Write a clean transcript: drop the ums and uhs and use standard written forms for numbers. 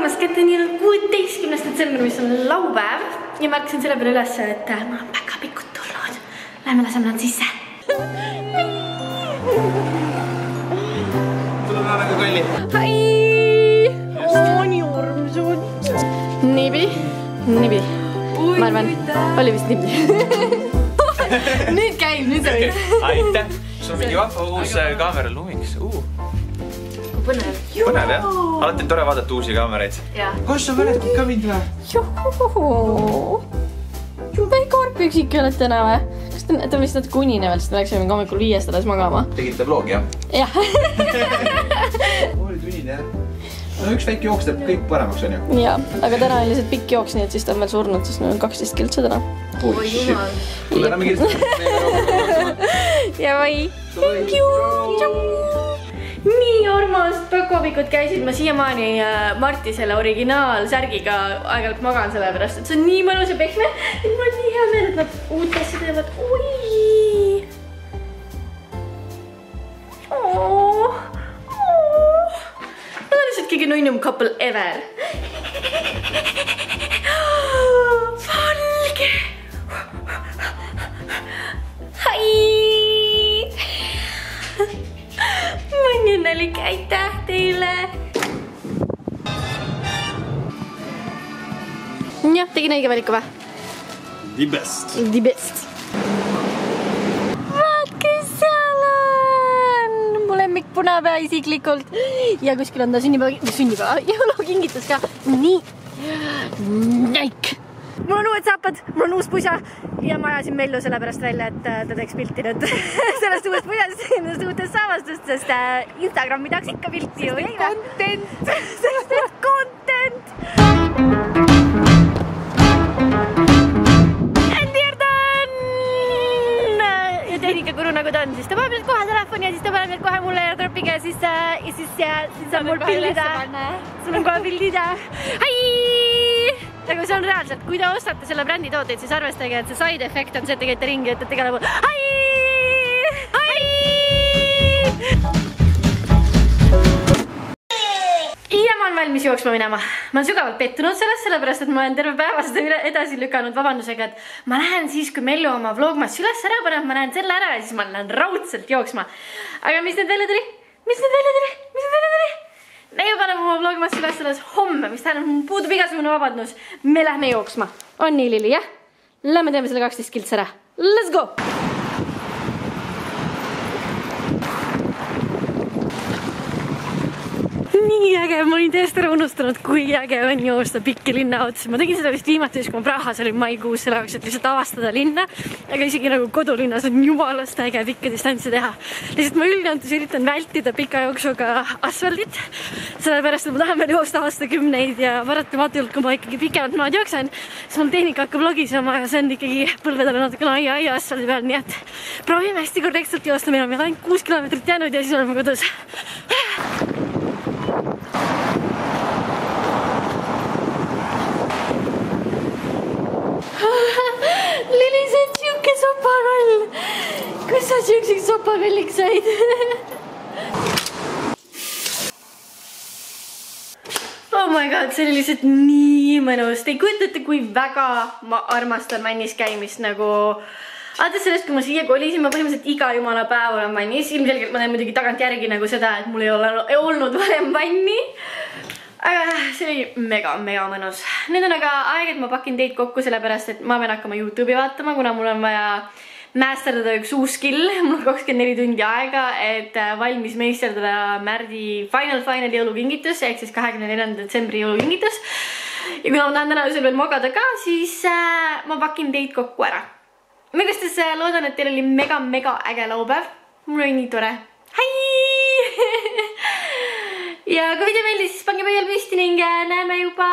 tulemast kätte nii 16. detsember, mis on laupäev ja ma hakkasin selle peale üles, et mul on päkapikud tulnud. Lähme laseme nad sisse. Tuleb väga kalli. Hai! Nii armsad. Niibi. Ma arvan, oli vist niibi. Nüüd käib, nüüd sa võid. Aitäh. Sul on mingi vahva uus kaamera Lumix. Põnev. Põnev, jah? Alati on tore vaadata uusi kaameraid. Kus sa mäletad ka mind või? Juhuhuhu. Väike argpüksik oled täna või? Kas ta on vist natuke unine veel, sest me läksime hommikul 5 alles magama? Tegite vlogi, jah? Jah. Olid unine, jah? No üks väike jooks teeb kõik paremaks, on ju? Jaa, aga täna on lihtsalt pikk jooks, nii et siis ta on veel surnud, sest meil on 12 kiltsa täna. Oi, jumal. Tule enam kiiresti. Ja vai. Thank you. Nii armas päkapikud käisid ma siiamaani Marti selle originaalsärgiga aeg-ajalt magan selle pärast, et see on nii mõnus ja pehme. Ja mul on nii hea meel, et nad uut asja teevad. Oi! Nad on lihtsalt kõige nuinum couple ever. Valge! Hai! Ma on õnnelik, aitäh teile! Jah, tegin õige valiku või? The best. The best. Vaat, kes seal on! Mu lemmik punapea isiklikult. Ja kuskil on ta sünnipäeva jõulukingitus ka. Nii. Näik. Mul on uued saapad, mul on uus pusa ja ma ajasin Mellu sellepärast välja, et ta teeks pilti nüüd sellest uuest pusast, nendest uutest saavastust, sest Instagrami tahaks ikka pilti ju. Content! Sellest content! And here done! Ja tehnika kuru nagu ta on, siis ta paneb kohe telefoni ja siis ta paneb kohe mulle airdropiga ja siis saab mul pildida. Sul on kohe pildida. Hai! Aga see on reaalselt, kui te ostate selle brändi tooteid, siis arvestage, et see side effect on see, et te käite ringi ja ütlete igale pool Hai! Hai! Ja ma olen valmis jooksma minema. Ma olen sügavalt pettunud sellest, sellepärast, et ma olen terve päeva seda edasi lükanud vabandusega, et ma lähen siis, kui Mellu oma vlogmas üles ära paneb, ma lähen selle ära ja siis ma lähen raudselt jooksma. Aga mis nüüd välja tuli? Meie paneme oma vlogmas üles alles homme, mis tähendab, mul puudub igasugune vabandus. Me lähme jooksma. On nii, Lili, jah? Lähme teeme selle 12 kilts ära. Let's go! Nii äge, ma olin täiesti ära unustanud, kui äge on joosta pikki linna otsa. Ma tegin seda vist viimati, kui ma Prahas olin maikuus selle jaoks, et lihtsalt avastada linna. Aga isegi nagu kodulinnas on jumalast äge pikka distantsi teha. Lihtsalt ma üldjantus üritan vältida pika jooksuga asfaldit. Sellepärast, et ma tahan veel joosta aastakümneid ja varatamatult, kui ma ikkagi pikemalt maad jooksen, siis mul tehnika hakkab logisema ja see on ikkagi põlvedele natukene aia asfaldi peal. Nii et proovime hästi korrektselt joosta, meil on veel ainult 6 kilomeetrit jäänud ja siis oleme kodus. Lili, see on siuke sopakall. Kus sa siukseks sopakalliks said? Oh my god, see oli lihtsalt nii mõnus. Te ei kujutate, kui väga ma armastan Männis käimist nagu... Alates sellest, kui ma siia kolisin, ma põhimõtteliselt iga jumala päev olen Männis. Ilmselgelt ma teen muidugi tagant järgi nagu seda, et mul ei olnud varem Männi. Aga see oli mega mõnus. Nüüd on aga aeg, et ma pakin teid kokku sellepärast, et ma pean hakkama YouTube'i vaatama, kuna mul on vaja mäesterdada üks uus skill. Mul on 24 tundi aega, et valmis meisterdada Märdi Final jõulukingitus, ehk siis 24. detsembri jõulukingitus. Ja kuna ma tahan täna öösel veel magada ka, siis ma pakin teid kokku ära. Ma igatahes loodan, et teil oli mega äge laupäev. Mul oli nii tore. Hai! Ja kui video meeldis, siis pange peal püsti ning näeme juba